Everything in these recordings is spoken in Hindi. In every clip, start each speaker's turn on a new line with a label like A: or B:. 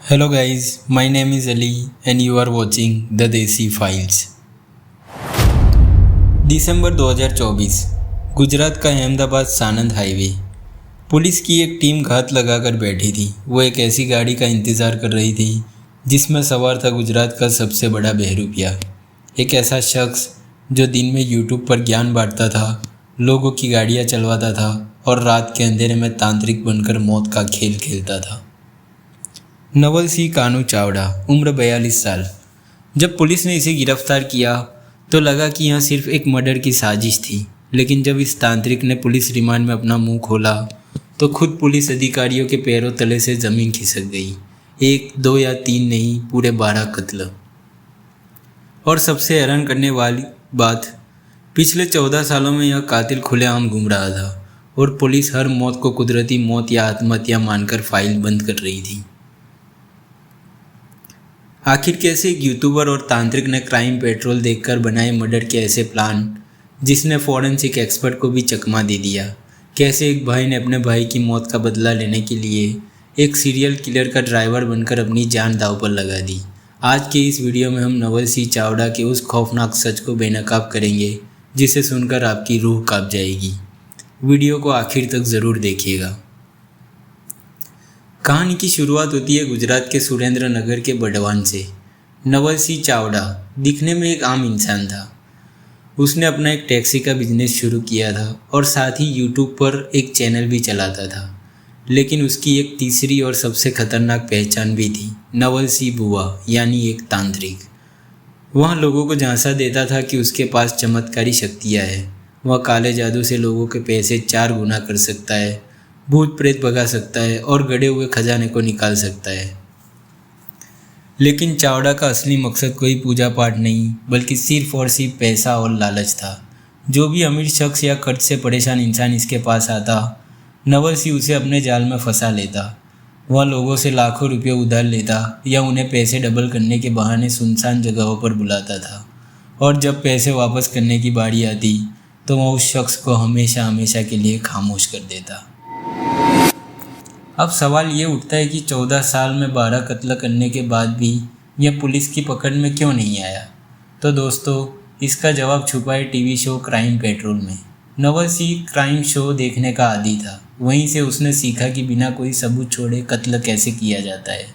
A: Hello guys, my name is Ali and you are watching The Desi Files। दिसंबर 2024, गुजरात का अहमदाबाद सानंद हाईवे। पुलिस की एक टीम घात लगाकर बैठी थी। वो एक ऐसी गाड़ी का इंतज़ार कर रही थी जिसमें सवार था गुजरात का सबसे बड़ा बहरूपिया, एक ऐसा शख्स जो दिन में यूट्यूब पर ज्ञान बांटता था, लोगों की गाड़ियाँ चलवाता था और रात के अंधेरे में तांत्रिक बनकर मौत का खेल खेलता था। नवल सिंह कानू चावड़ा, उम्र 42 साल। जब पुलिस ने इसे गिरफ्तार किया तो लगा कि यह सिर्फ एक मर्डर की साजिश थी, लेकिन जब इस तांत्रिक ने पुलिस रिमांड में अपना मुंह खोला तो खुद पुलिस अधिकारियों के पैरों तले से ज़मीन खिसक गई। 1, 2 या 3 नहीं, पूरे 12 कत्ल। और सबसे हैरान करने वाली बात, पिछले 14 सालों में यह कातिल खुलेआम घूम रहा था और पुलिस हर मौत को कुदरती मौत या आत्महत्या मानकर फाइल बंद कर रही थी। आखिर कैसे एक यूट्यूबर और तांत्रिक ने क्राइम पेट्रोल देखकर बनाए मर्डर के ऐसे प्लान जिसने फॉरेंसिक एक्सपर्ट को भी चकमा दे दिया। कैसे एक भाई ने अपने भाई की मौत का बदला लेने के लिए एक सीरियल किलर का ड्राइवर बनकर अपनी जान दांव पर लगा दी। आज के इस वीडियो में हम नवल सिंह चावड़ा के उस खौफनाक सच को बेनकाब करेंगे जिसे सुनकर आपकी रूह कांप जाएगी। वीडियो को आखिर तक ज़रूर देखिएगा। कहानी की शुरुआत होती है गुजरात के सुरेंद्र नगर के बड़वान से। नवल सिंह चावड़ा दिखने में एक आम इंसान था। उसने अपना एक टैक्सी का बिजनेस शुरू किया था और साथ ही यूट्यूब पर एक चैनल भी चलाता था। लेकिन उसकी एक तीसरी और सबसे खतरनाक पहचान भी थी, नवल सिंह बुआ, यानी एक तांत्रिक। वह लोगों को झांसा देता था कि उसके पास चमत्कारी शक्तियाँ हैं। वह काले जादू से लोगों के पैसे 4 गुना कर सकता है, भूत प्रेत भगा सकता है और गड़े हुए खजाने को निकाल सकता है। लेकिन चावड़ा का असली मकसद कोई पूजा पाठ नहीं, बल्कि सिर्फ और सिर्फ पैसा और लालच था। जो भी अमीर शख्स या कर्ज से परेशान इंसान इसके पास आता, नवल सिंह उसे अपने जाल में फंसा लेता। वह लोगों से लाखों रुपये उधार लेता या उन्हें पैसे डबल करने के बहाने सुनसान जगहों पर बुलाता था। और जब पैसे वापस करने की बारी आती तो वह उस शख्स को हमेशा हमेशा के लिए खामोश कर देता। अब सवाल ये उठता है कि 14 साल में 12 कत्ल करने के बाद भी यह पुलिस की पकड़ में क्यों नहीं आया। तो दोस्तों, इसका जवाब छुपा है टीवी शो क्राइम पेट्रोल में। नवल सिंह क्राइम शो देखने का आदी था। वहीं से उसने सीखा कि बिना कोई सबूत छोड़े कत्ल कैसे किया जाता है।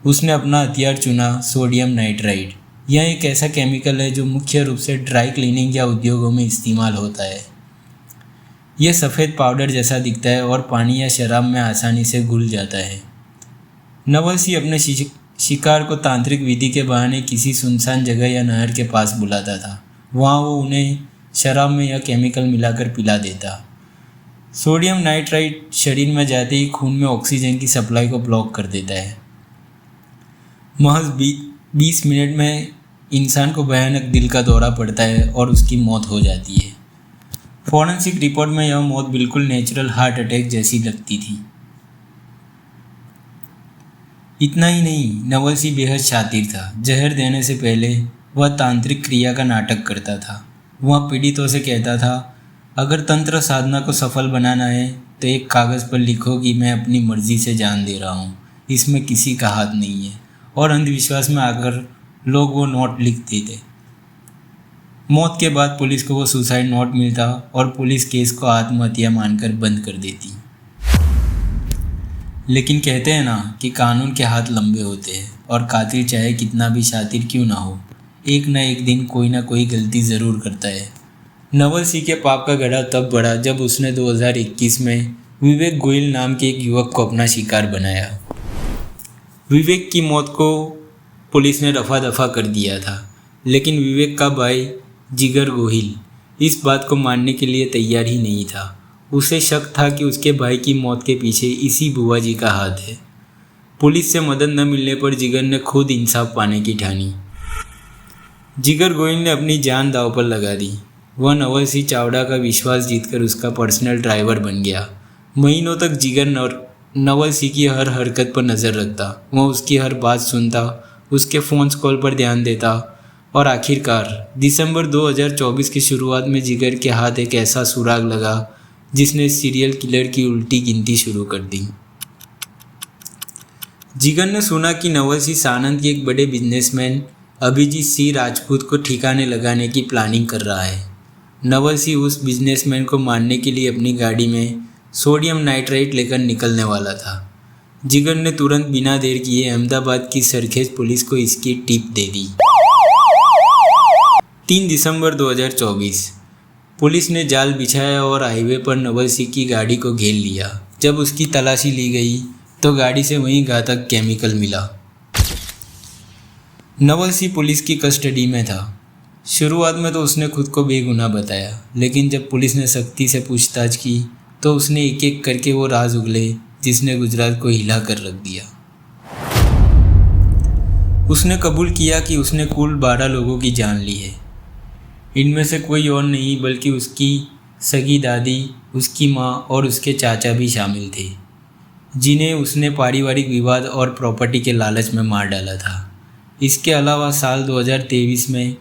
A: उसने अपना हथियार चुना, सोडियम नाइट्राइड। यह एक ऐसा केमिकल है जो मुख्य रूप से ड्राई क्लीनिंग या उद्योगों में इस्तेमाल होता है। यह सफ़ेद पाउडर जैसा दिखता है और पानी या शराब में आसानी से घुल जाता है। नवल सिंह अपने शिकार को तांत्रिक विधि के बहाने किसी सुनसान जगह या नहर के पास बुलाता था। वहाँ वो उन्हें शराब में यह केमिकल मिलाकर पिला देता। सोडियम नाइट्राइड शरीर में जाते ही खून में ऑक्सीजन की सप्लाई को ब्लॉक कर देता है। महज 20 मिनट में इंसान को भयानक दिल का दौरा पड़ता है और उसकी मौत हो जाती है। फॉरेंसिक रिपोर्ट में यह मौत बिल्कुल नेचुरल हार्ट अटैक जैसी लगती थी। इतना ही नहीं, नवल सिंह बेहद शातिर था। जहर देने से पहले वह तांत्रिक क्रिया का नाटक करता था। वह पीड़ितों से कहता था, अगर तंत्र साधना को सफल बनाना है तो एक कागज़ पर लिखो कि मैं अपनी मर्जी से जान दे रहा हूँ, इसमें किसी का हाथ नहीं है। और अंधविश्वास में आकर लोग वो नोट लिख देते। मौत के बाद पुलिस को वो सुसाइड नोट मिलता और पुलिस केस को आत्महत्या मानकर बंद कर देती। लेकिन कहते हैं ना कि कानून के हाथ लंबे होते हैं और कातिल चाहे कितना भी शातिर क्यों ना हो, एक न एक दिन कोई ना कोई गलती ज़रूर करता है। नवल सिंह के पाप का गड़ा तब बढ़ा जब उसने 2021 में विवेक गोयल नाम के एक युवक को अपना शिकार बनाया। विवेक की मौत को पुलिस ने रफा दफा कर दिया था, लेकिन विवेक का भाई जिगर गोहिल इस बात को मानने के लिए तैयार ही नहीं था। उसे शक था कि उसके भाई की मौत के पीछे इसी बुआ जी का हाथ है। पुलिस से मदद न मिलने पर जिगर ने खुद इंसाफ पाने की ठानी। जिगर गोहिल ने अपनी जान दांव पर लगा दी। वह नवल सिंह चावड़ा का विश्वास जीतकर उसका पर्सनल ड्राइवर बन गया। महीनों तक जिगर नवल सिंह की हर हरकत पर नज़र रखता। वह उसकी हर बात सुनता, उसके फ़ोन कॉल पर ध्यान देता और आखिरकार दिसंबर 2024 की शुरुआत में जिगर के हाथ एक ऐसा सुराग लगा जिसने सीरियल किलर की उल्टी गिनती शुरू कर दी। जिगर ने सुना कि नवल सिंह सानंद के एक बड़े बिजनेसमैन अभिजीत सिंह राजपूत को ठिकाने लगाने की प्लानिंग कर रहा है। नवल सिंह उस बिजनेसमैन को मारने के लिए अपनी गाड़ी में सोडियम नाइट्राइट लेकर निकलने वाला था। जिगर ने तुरंत बिना देर किए अहमदाबाद की सरखेज पुलिस को इसकी टिप दे दी। 3 दिसंबर 2024 पुलिस ने जाल बिछाया और हाईवे पर नवल सिंह की गाड़ी को घेर लिया। जब उसकी तलाशी ली गई तो गाड़ी से वही घातक केमिकल मिला। नवल सिंह पुलिस की कस्टडी में था। शुरुआत में तो उसने खुद को बेगुनाह बताया, लेकिन जब पुलिस ने सख्ती से पूछताछ की तो उसने एक एक करके वो राज उगले जिसने गुजरात को हिला कर रख दिया। उसने कबूल किया कि उसने कुल 12 लोगों की जान ली है। इनमें से कोई और नहीं बल्कि उसकी सगी दादी, उसकी माँ और उसके चाचा भी शामिल थे, जिन्हें उसने पारिवारिक विवाद और प्रॉपर्टी के लालच में मार डाला था। इसके अलावा साल 2023 में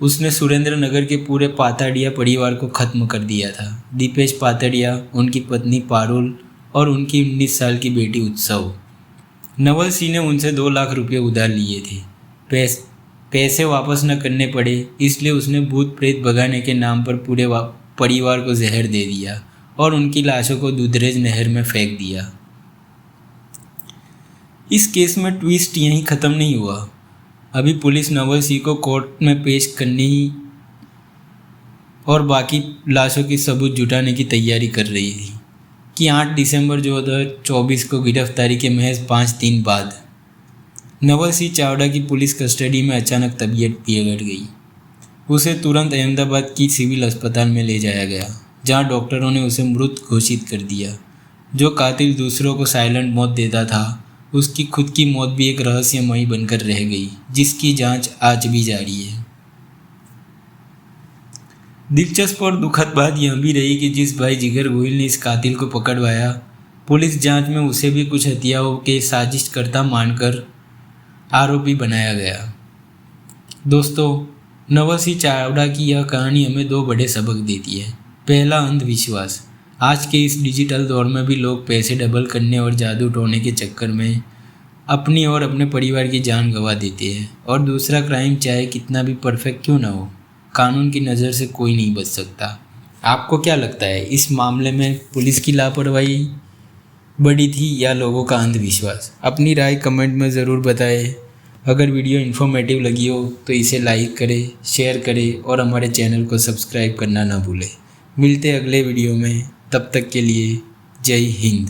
A: उसने सुरेंद्र नगर के पूरे पाताड़िया परिवार को ख़त्म कर दिया था। दीपेश पाताड़िया, उनकी पत्नी पारुल और उनकी 19 साल की बेटी उत्सव। नवल सिंह ने उनसे 2 लाख रुपये उधार लिए थे। पैसे वापस न करने पड़े, इसलिए उसने भूत प्रेत भगाने के नाम पर पूरे परिवार को जहर दे दिया और उनकी लाशों को दुधरेज नहर में फेंक दिया। इस केस में ट्विस्ट यहीं ख़त्म नहीं हुआ। अभी पुलिस नवल सिंह को कोर्ट में पेश करने और बाकी लाशों की सबूत जुटाने की तैयारी कर रही थी कि 8 दिसंबर 2024 को गिरफ्तारी के महज 5 दिन बाद नवल सिंह चावड़ा की पुलिस कस्टडी में अचानक तबीयत बिगड़ गई। उसे तुरंत अहमदाबाद की सिविल अस्पताल में ले जाया गया, जहां डॉक्टरों ने उसे मृत घोषित कर दिया। जो कातिल दूसरों को साइलेंट मौत देता था, उसकी खुद की मौत भी एक रहस्यमयी बनकर रह गई, जिसकी जांच आज भी जारी है। दिलचस्प और दुखद बात यह भी रही कि जिस भाई जिगर गोहिल ने इस कातिल को पकड़वाया, पुलिस जांच में उसे भी कुछ हत्याओं के साजिशकर्ता मानकर आरोपी बनाया गया। दोस्तों, नवल सिंह चावड़ा की यह कहानी हमें 2 बड़े सबक देती है। पहला, अंधविश्वास। आज के इस डिजिटल दौर में भी लोग पैसे डबल करने और जादू टोने के चक्कर में अपनी और अपने परिवार की जान गंवा देते हैं। और दूसरा, क्राइम चाहे कितना भी परफेक्ट क्यों ना हो, कानून की नज़र से कोई नहीं बच सकता। आपको क्या लगता है, इस मामले में पुलिस की लापरवाही बड़ी थी या लोगों का अंधविश्वास? अपनी राय कमेंट में ज़रूर बताएं। अगर वीडियो इन्फॉर्मेटिव लगी हो तो इसे लाइक करें, शेयर करें और हमारे चैनल को सब्सक्राइब करना ना भूलें। मिलते अगले वीडियो में, तब तक के लिए जय हिंद।